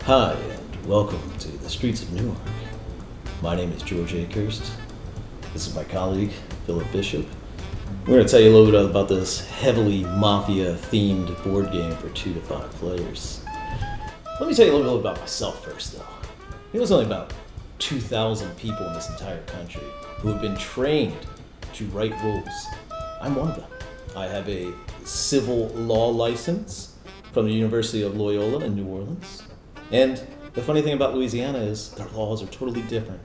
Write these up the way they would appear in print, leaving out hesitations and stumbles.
Hi, and welcome to the streets of Newark. My name is George Akers. This is my colleague, Philip Bishop. We're going to tell you a little bit about this heavily mafia-themed board game for 2 to 5 players. Let me tell you a little bit about myself first, though. There's only about 2,000 people in this entire country who have been trained to write rules. I'm one of them. I have a civil law license from the University of Loyola in New Orleans. And the funny thing about Louisiana is their laws are totally different.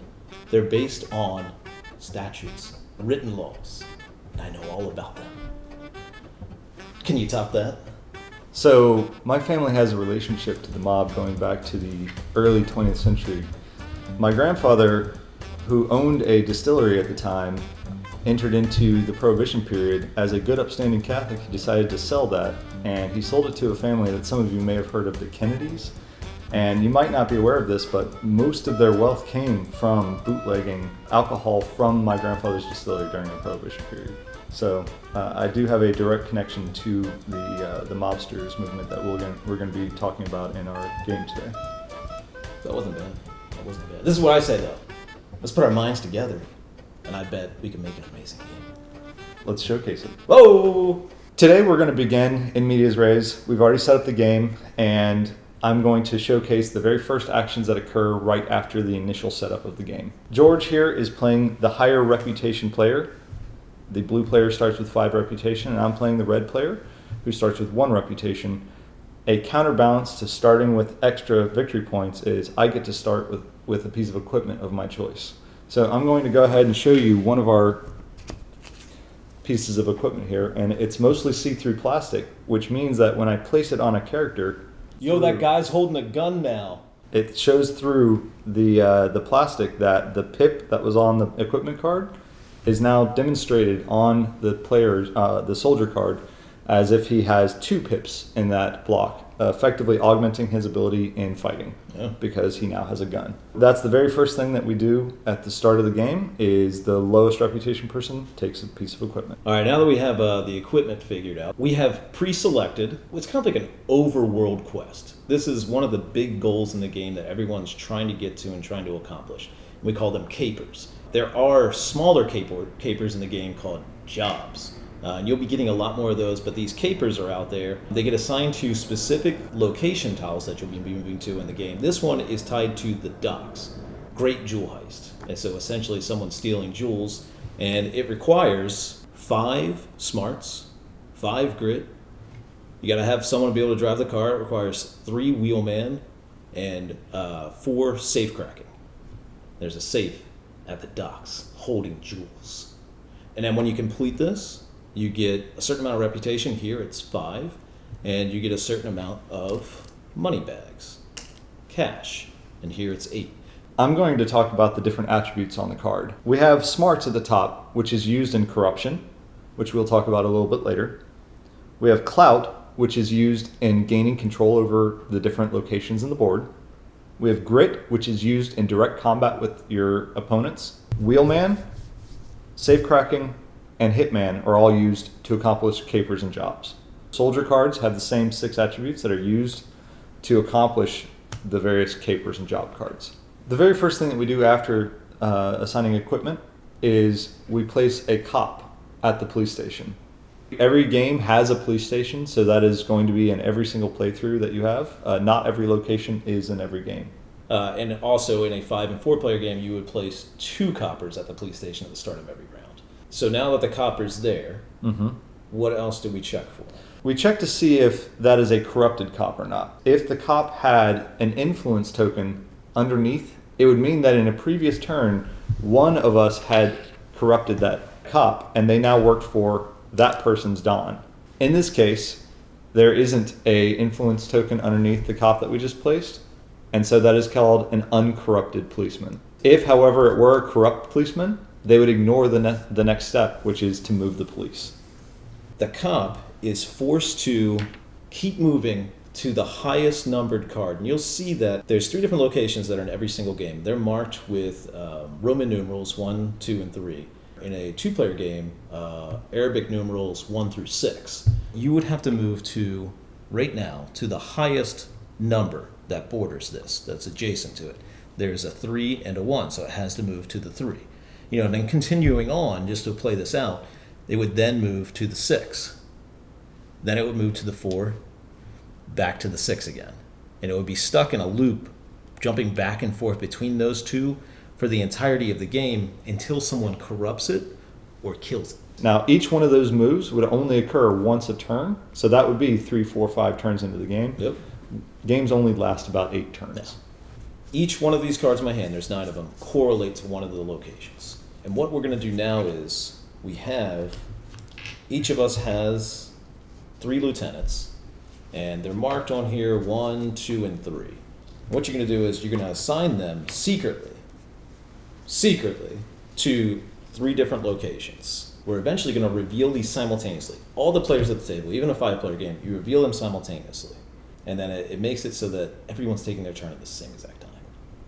They're based on statutes, written laws, and I know all about them. Can you top that? So my family has a relationship to the mob going back to the early 20th century. My grandfather, who owned a distillery at the time, entered into the Prohibition period. As a good upstanding Catholic, he decided to sell that, and he sold it to a family that some of you may have heard of, the Kennedys. And you might not be aware of this, but most of their wealth came from bootlegging alcohol from my grandfather's distillery during the Prohibition period. So I do have a direct connection to the mobsters movement that we're going to be talking about in our game today. That wasn't bad. This is what I say, though. Let's put our minds together, and I bet we can make an amazing game. Let's showcase it. Whoa! Today we're going to begin in medias res. We've already set up the game, and I'm going to showcase the very first actions that occur right after the initial setup of the game. George here is playing the higher reputation player. The blue player starts with 5 reputation, and I'm playing the red player, who starts with 1 reputation. A counterbalance to starting with extra victory points is I get to start with a piece of equipment of my choice. So I'm going to go ahead and show you one of our pieces of equipment here, and it's mostly see-through plastic, which means that when I place it on a character, Yo, that guy's holding a gun now. it shows through the plastic that the pip that was on the equipment card is now demonstrated on the player's the soldier card as if he has 2 pips in that block, effectively augmenting his ability in fighting because he now has a gun. That's the very first thing that we do at the start of the game. Is the lowest reputation person takes a piece of equipment. All right, now that we have the equipment figured out, we have pre-selected, it's kind of like an overworld quest. This is one of the big goals in the game that everyone's trying to get to and trying to accomplish. We call them capers. There are smaller capers in the game called jobs. And you'll be getting a lot more of those, but these capers are out there. They get assigned to specific location tiles that you'll be moving to in the game. This one is tied to the docks. Great jewel heist. And so essentially someone's stealing jewels, and it requires 5 smarts, 5 grit. You gotta have someone be able to drive the car. It requires 3 wheelman and 4 safe cracking. There's a safe at the docks holding jewels. And then when you complete this, you get a certain amount of reputation. Here it's 5, and you get a certain amount of money bags, cash, and here it's 8. I'm going to talk about the different attributes on the card. We have smarts at the top, which is used in corruption, which we'll talk about a little bit later. We have clout, which is used in gaining control over the different locations in the board. We have grit, which is used in direct combat with your opponents. Wheelman, safe cracking, and Hitman are all used to accomplish capers and jobs. Soldier cards have the same 6 attributes that are used to accomplish the various capers and job cards. The very first thing that we do after assigning equipment is we place a cop at the police station. Every game has a police station, so that is going to be in every single playthrough that you have. Not every location is in every game. And also in a 5 and 4 player game, you would place 2 coppers at the police station at the start of every round. So now that the copper's there, what else do we check for? We check to see if that is a corrupted cop or not. If the cop had an influence token underneath, it would mean that in a previous turn, one of us had corrupted that cop, and they now worked for that person's Don. In this case, there isn't a influence token underneath the cop that we just placed, and so that is called an uncorrupted policeman. If, however, it were a corrupt policeman, they would ignore the next step, which is to move the police. The cop is forced to keep moving to the highest numbered card. And you'll see that there's 3 different locations that are in every single game. They're marked with Roman numerals 1, 2, and 3. In a 2-player game, Arabic numerals 1 through 6. You would have to move to, right now, to the highest number that borders this, that's adjacent to it. There's a 3 and a 1, so it has to move to the 3. And then continuing on, just to play this out, it would then move to the 6. Then it would move to the 4, back to the 6 again. And it would be stuck in a loop, jumping back and forth between those two for the entirety of the game until someone corrupts it or kills it. Now, each one of those moves would only occur once a turn, so that would be 3, 4, 5 turns into the game. Yep. Games only last about 8 turns. Now, each one of these cards in my hand, there's 9 of them, correlate to one of the locations. And what we're going to do now is each of us has 3 lieutenants, and they're marked on here 1, 2, and 3. And what you're going to do is you're going to assign them secretly to 3 different locations. We're eventually going to reveal these simultaneously. All the players at the table, even a 5-player game, you reveal them simultaneously. And then it makes it so that everyone's taking their turn at the same exact time.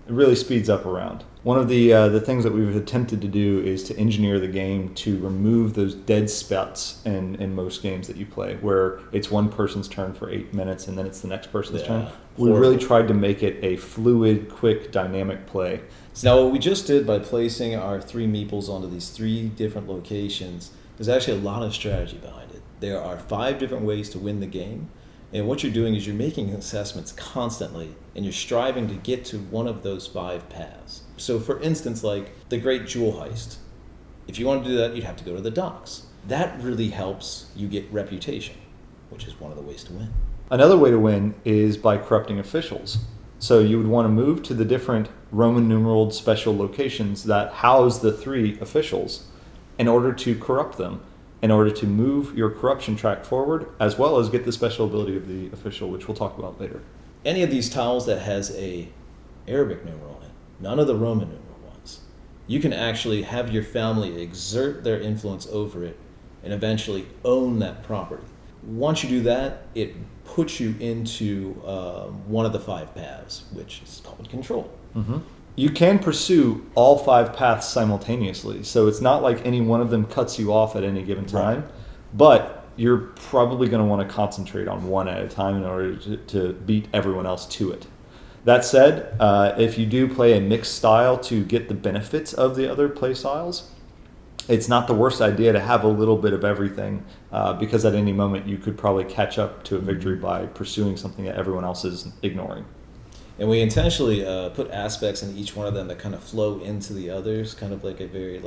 It really speeds up a round. One of the things that we've attempted to do is to engineer the game to remove those dead spots in most games that you play, where it's one person's turn for 8 minutes and then it's the next person's turn. We really tried to make it a fluid, quick, dynamic play. So now what we just did by placing our 3 meeples onto these 3 different locations, there's actually a lot of strategy behind it. There are 5 different ways to win the game. And what you're doing is you're making assessments constantly, and you're striving to get to one of those 5 paths. So for instance, like the Great Jewel Heist. If you want to do that, you'd have to go to the docks. That really helps you get reputation, which is one of the ways to win. Another way to win is by corrupting officials. So you would want to move to the different Roman numeraled special locations that house the 3 officials in order to corrupt them, in order to move your corruption track forward, as well as get the special ability of the official, which we'll talk about later. Any of these tiles that has a Arabic numeral in it, none of the Roman numeral ones, you can actually have your family exert their influence over it and eventually own that property. Once you do that, it puts you into one of the 5 paths, which is called control. Mm-hmm. You can pursue all 5 paths simultaneously, so it's not like any one of them cuts you off at any given time, right. But you're probably going to want to concentrate on one at a time in order to beat everyone else to it. That said, if you do play a mixed style to get the benefits of the other play styles, it's not the worst idea to have a little bit of everything, because at any moment you could probably catch up to a victory by pursuing something that everyone else is ignoring. And we intentionally put aspects in each one of them that kind of flow into the others, kind of like a very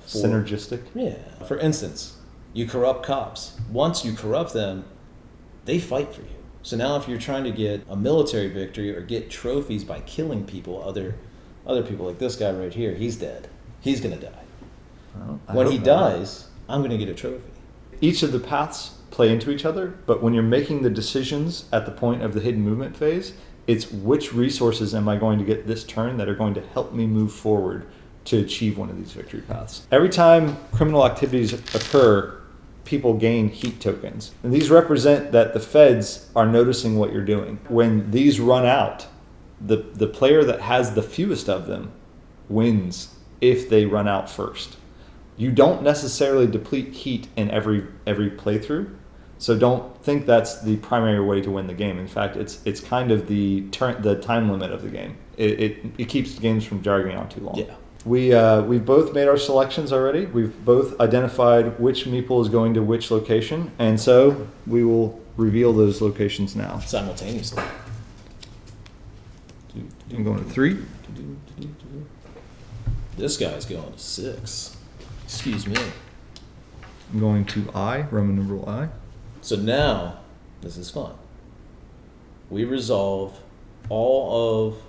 synergistic. Yeah. For instance, you corrupt cops. Once you corrupt them, they fight for you. So now if you're trying to get a military victory or get trophies by killing people, other people like this guy right here, he's dead. He's going to die. Well, when he dies, I'm going to get a trophy. Each of the paths play into each other, but when you're making the decisions at the point of the hidden movement phase, it's which resources am I going to get this turn that are going to help me move forward to achieve one of these victory paths. Every time criminal activities occur, people gain heat tokens. And these represent that the feds are noticing what you're doing. When these run out, the player that has the fewest of them wins if they run out first. You don't necessarily deplete heat in every playthrough, so don't think that's the primary way to win the game. In fact, it's kind of the time limit of the game. It keeps games from dragging on too long. Yeah. We've both made our selections already. We've both identified which meeple is going to which location, and so we will reveal those locations now. Simultaneously. I'm going to 3. This guy's going to 6. Excuse me. I'm going to I, Roman numeral I. So now, this is fun. We resolve all of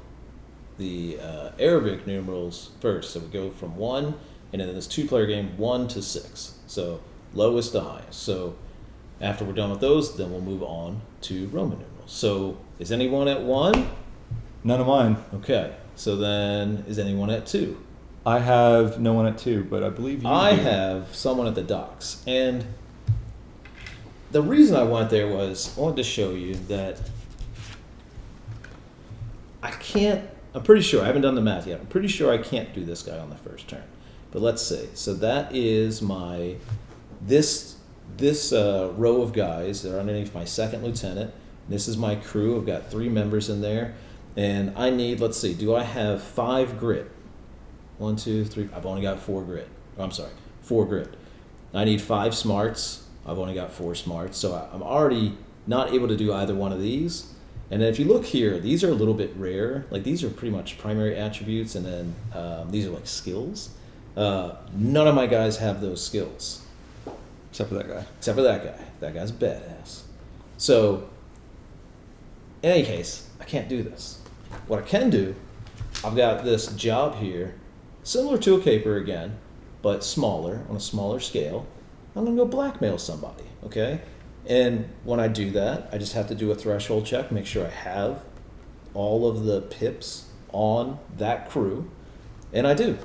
the Arabic numerals first. So we go from 1, and in this 2-player game, 1 to 6. So lowest to highest. So after we're done with those, then we'll move on to Roman numerals. So is anyone at 1? None of mine. Okay. So then, is anyone at 2? I have no one at 2, but I believe you I do. have someone at the docks. And the reason I went there was I wanted to show you that I'm pretty sure, I haven't done the math yet, I'm pretty sure I can't do this guy on the first turn. But let's see. So that is this row of guys that are underneath my second lieutenant, This is my crew. I've got 3 members in there. And I need, let's see, do I have 5 grit? 1, 2, 3. I've only got 4 grit. Oh, I'm sorry, 4 grit. I need 5 smarts. I've only got 4 smarts. So I'm already not able to do either one of these. And then if you look here, these are a little bit rare. Like these are pretty much primary attributes, and then these are like skills. None of my guys have those skills. Except for that guy. Except for that guy. That guy's badass. So, in any case, I can't do this. What I can do, I've got this job here, similar to a caper again, but smaller, on a smaller scale. I'm going to go blackmail somebody, okay? And when I do that, I just have to do a threshold check, make sure I have all of the pips on that crew, and I do.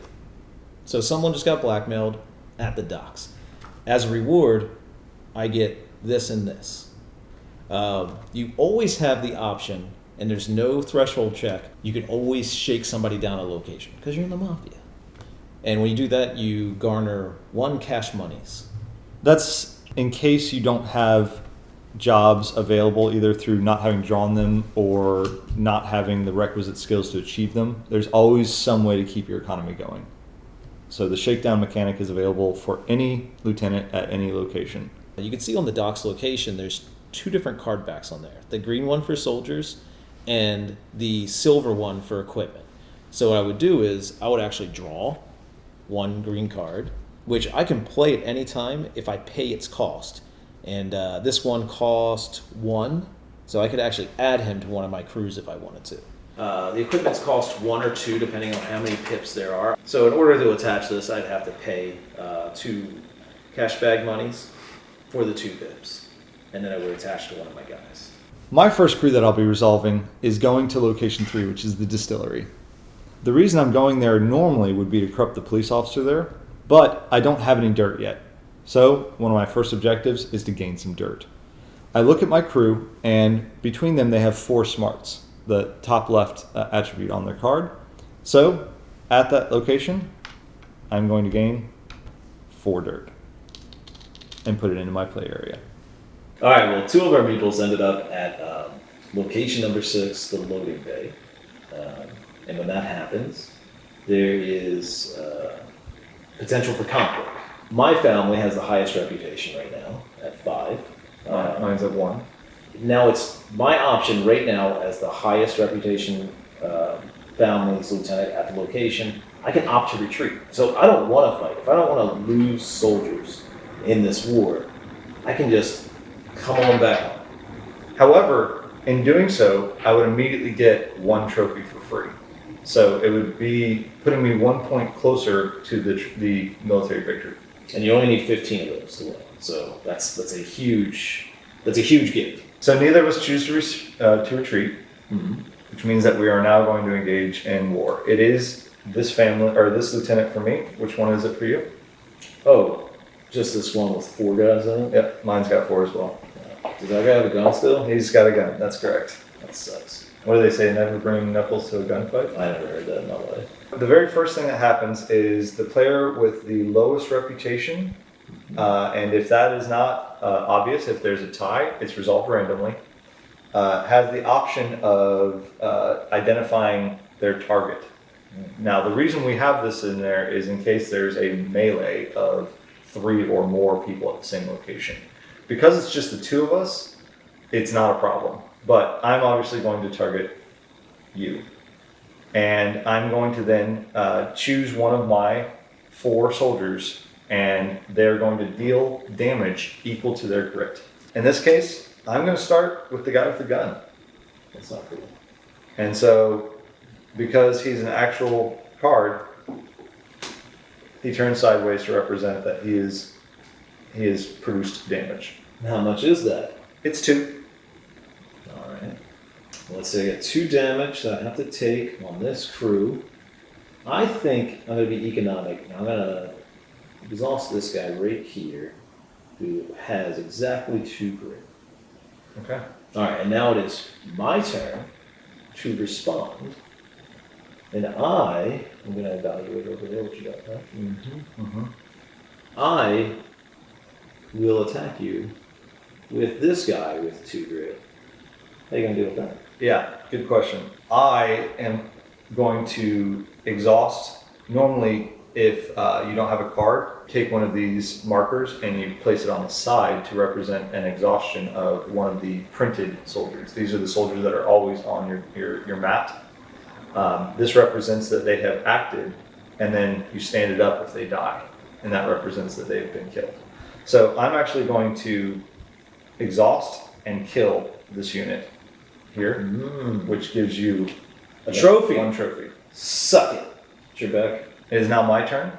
So someone just got blackmailed at the docks. As a reward, I get this and this. You always have the option, and there's no threshold check, you can always shake somebody down a location, because you're in the mafia. And when you do that, you garner 1 cash monies. That's in case you don't have jobs available either through not having drawn them or not having the requisite skills to achieve them. There's always some way to keep your economy going. So the shakedown mechanic is available for any lieutenant at any location. You can see on the docks location, there's 2 different card backs on there. The green one for soldiers and the silver one for equipment. So what I would do is I would actually draw 1 green card, which I can play at any time if I pay its cost. And this one cost 1, so I could actually add him to one of my crews if I wanted to. The equipment's cost 1 or 2 depending on how many pips there are. So in order to attach this, I'd have to pay 2 cash bag monies for the 2 pips. And then I would attach to one of my guys. My first crew that I'll be resolving is going to location 3, which is the distillery. The reason I'm going there normally would be to corrupt the police officer there, but I don't have any dirt yet. So one of my first objectives is to gain some dirt. I look at my crew, and between them they have 4 smarts, the top left attribute on their card. So at that location, I'm going to gain 4 dirt and put it into my play area. All right, well, 2 of our meeples ended up at location number 6, the loading bay. And when that happens, there is potential for conflict. My family has the highest reputation right now at 5. Mine's at 1. Now it's my option right now as the highest reputation family's lieutenant at the location. I can opt to retreat. So I don't want to fight. If I don't want to lose soldiers in this war, I can just come on back home. However, in doing so, I would immediately get 1 trophy for free. So it would be putting me 1 point closer to the military victory. And you only need 15 of those to win. So that's a huge gift. So neither of us choose to retreat, which means that we are now going to engage in war. It is this family or this lieutenant for me. Which one is it for you? Oh, just this one with 4 guys in it? Yep, mine's got 4 as well. Does that guy have a gun still? He's got a gun. That's correct. That sucks. What do they say? Never bring knuckles to a gunfight? I never heard that in my life. The very first thing that happens is the player with the lowest reputation, and if that is not obvious, if there's a tie, it's resolved randomly, has the option of identifying their target. Now, the reason we have this in there is in case there's a melee of 3 or more people at the same location. Because it's just the 2 of us, it's not a problem. But I'm obviously going to target you. And I'm going to then choose one of my 4 soldiers, and they're going to deal damage equal to their grit. In this case, I'm going to start with the guy with the gun. That's not cool. And so, because he's an actual card, he turns sideways to represent that he has produced damage. How much is that? It's 2. All right. Let's say I get 2 damage that I have to take on this crew. I think I'm going to be economic. I'm going to exhaust this guy right here who has exactly 2 grit. Okay. All right, and now it is my turn to respond. And I'm going to evaluate over there what you got, right? I will attack you with this guy with 2 grit. How are you going to deal with that? Yeah, good question. I am going to exhaust. Normally, if you don't have a card, take one of these markers and you place it on the side to represent an exhaustion of one of the printed soldiers. These are the soldiers that are always on your mat. This represents that they have acted, and then you stand it up if they die, and that represents that they've been killed. So I'm actually going to exhaust and kill this unit here, which gives you A trophy. One trophy. Suck it. Trebek. It is now my turn,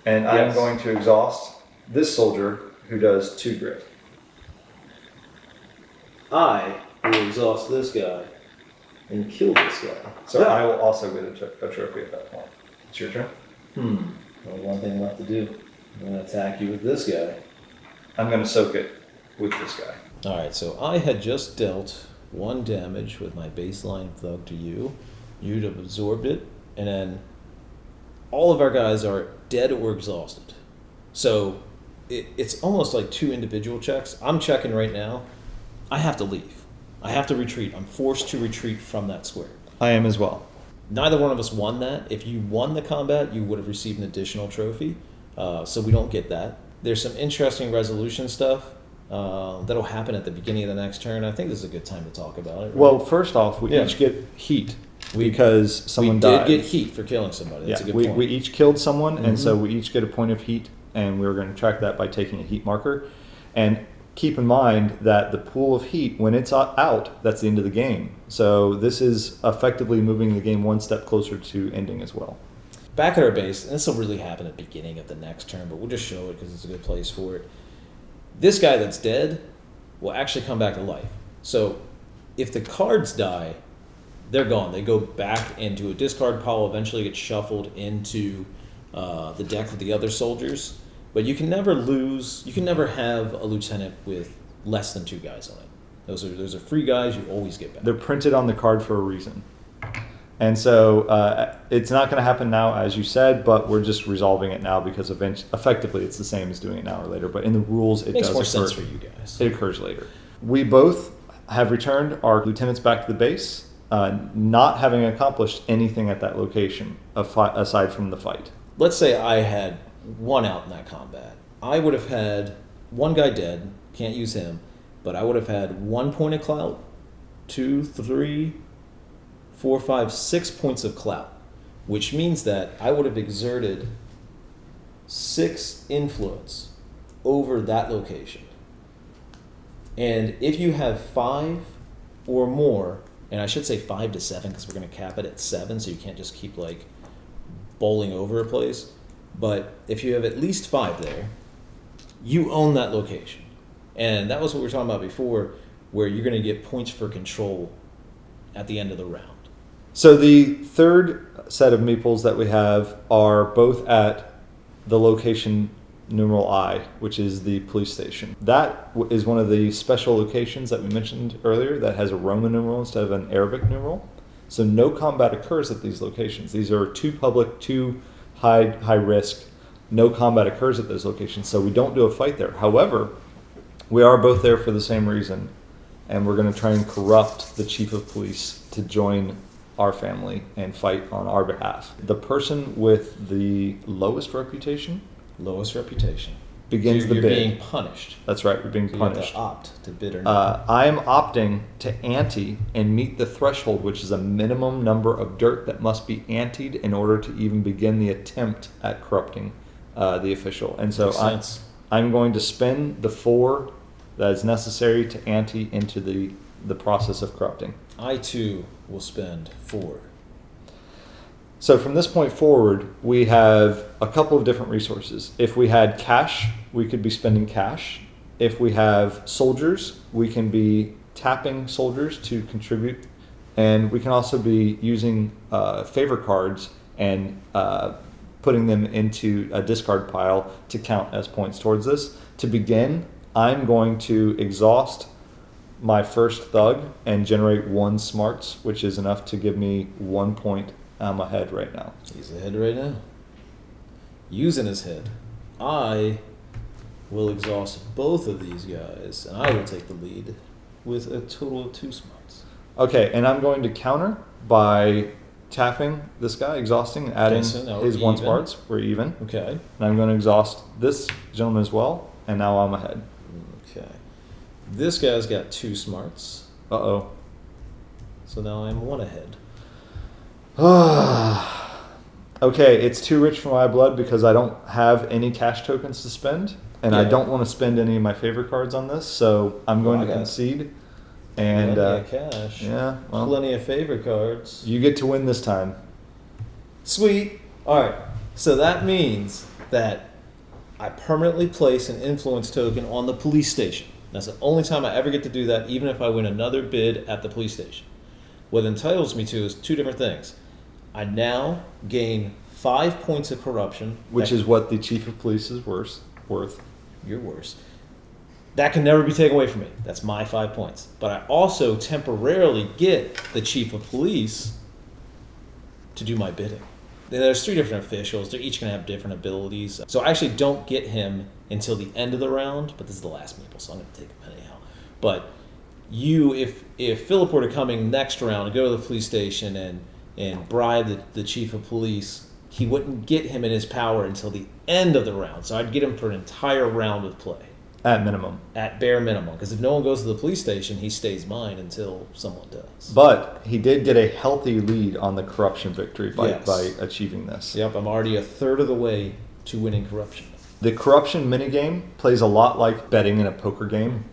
and I'm Yes. going to exhaust this soldier who does 2 grit. I will exhaust this guy and kill this guy. So I will also get a trophy at that point. It's your turn. Only one thing left to do. I'm going to attack you with this guy. I'm going to soak it with this guy. Alright, so I had just dealt 1 damage with my baseline thug to you. You'd have absorbed it, and then all of our guys are dead or exhausted. So it's almost like 2 individual checks. I'm checking right now. I have to leave. I have to retreat. I'm forced to retreat from that square. I am as well. Neither one of us won that. If you won the combat, you would have received an additional trophy. So we don't get that. There's some interesting resolution stuff that'll happen at the beginning of the next turn. I think this is a good time to talk about it. Right? Well, first off, we Yeah. each get heat because someone we died. did get heat for killing somebody. That's a good point. we each killed someone, and so we each get a point of heat, and we were going to track that by taking a heat marker. And keep in mind that the pool of heat, when it's out, that's the end of the game. So this is effectively moving the game one step closer to ending as well. Back at our base, and this will really happen at the beginning of the next turn, but we'll just show it because it's a good place for it. This guy that's dead will actually come back to life. So if the cards die, they're gone. They go back into a discard pile, eventually get shuffled into the deck with the other soldiers. But you can never lose, you can never have a lieutenant with less than 2 guys on it. Those are free guys you always get back. They're printed on the card for a reason. And so it's not going to happen now, as you said, but we're just resolving it now because effectively it's the same as doing it an hour later. But in the rules, it Makes does more occur. sense for you guys. It occurs later. We both have returned our lieutenants back to the base, not having accomplished anything at that location aside from the fight. Let's say I had 1 out in that combat. I would have had 1 guy dead, can't use him, but I would have had 1 point of clout, 2, 3, 4, 5, 6 points of clout, which means that I would have exerted 6 influence over that location. And if you have 5 or more, and I should say 5 to 7 because we're going to cap it at 7, so you can't just keep like bowling over a place. But if you have at least 5 there, you own that location. And that was what we were talking about before, where you're going to get points for control at the end of the round. So the third set of meeples that we have are both at the location numeral I, which is the police station. That is one of the special locations that we mentioned earlier that has a Roman numeral instead of an Arabic numeral. So no combat occurs at these locations. These are too public, too high risk. No combat occurs at those locations, so we don't do a fight there. However, we are both there for the same reason, and we're going to try and corrupt the chief of police to join our family and fight on our behalf. The person with the lowest reputation Lowest reputation. begins the You're bid. being punished. That's right, we're being So you have punished. to opt to bid or not. I am opting to ante and meet the threshold, which is a minimum number of dirt that must be anteed in order to even begin the attempt at corrupting the official. And so Makes sense. I'm going to spend the 4 that is necessary to ante into the process of corrupting. I too will spend 4. So from this point forward, we have a couple of different resources. If we had cash, we could be spending cash. If we have soldiers, we can be tapping soldiers to contribute. And we can also be using favor cards and putting them into a discard pile to count as points towards this. To begin, I'm going to exhaust my first thug and generate 1 smarts, which is enough to give me 1 point. I'm ahead right now. He's ahead right now. Using his head. I will exhaust both of these guys, and I will take the lead. with a total of 2 smarts. Okay, and I'm going to counter by tapping this guy, exhausting, and adding Okay, so now his we're 1 even. smarts. We're even. Okay. And I'm going to exhaust this gentleman as well, and now I'm ahead. Okay. This guy's got 2 smarts, Uh-oh. so now I'm 1 ahead. Okay, it's too rich for my blood because I don't have any cash tokens to spend, and I Yeah. don't want to spend any of my favorite cards on this, so I'm going Well, to I got concede. And Plenty of cash. yeah, well, Plenty of favorite cards. you get to win this time. Sweet. All right. So that means that I permanently place an influence token on the police station. That's the only time I ever get to do that, even if I win another bid at the police station. What it entitles me to is 2 different things. I now gain 5 points of corruption, Which is what the chief of police is worth. you're worse. That can never be taken away from me. That's my 5 points. But I also temporarily get the chief of police to do my bidding. There's 3 different officials. They're each going to have different abilities. So I actually don't get him until the end of the round, but this is the last meeple, so I'm going to take him anyhow. But if Philip were to come in next round and go to the police station and bribe the chief of police, he wouldn't get him in his power until the end of the round. So I'd get him for an entire round of play. At minimum. At bare minimum. Because if no one goes to the police station, he stays mine until someone does. But he did get a healthy lead on the corruption victory by achieving this. Yep, I'm already a third of the way to winning corruption. The corruption minigame plays a lot like betting in a poker game.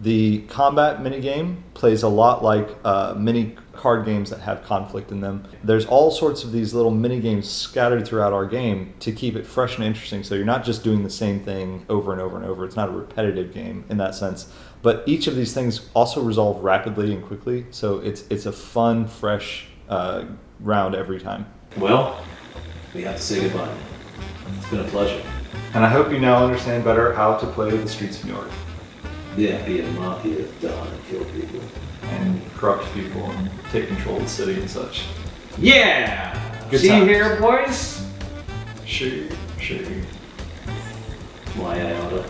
The combat minigame plays a lot like mini card games that have conflict in them. There's all sorts of these little minigames scattered throughout our game to keep it fresh and interesting, so you're not just doing the same thing over and over and over. It's not a repetitive game in that sense. But each of these things also resolve rapidly and quickly, so it's a fun, fresh round every time. Well, we have to say goodbye. It's been a pleasure. And I hope you now understand better how to play the streets of Newark. Yeah, be a mafia don and kill people. And corrupt people and take control of the city and such. Yeah! Good See you times. here, boys? She. Why I oughta.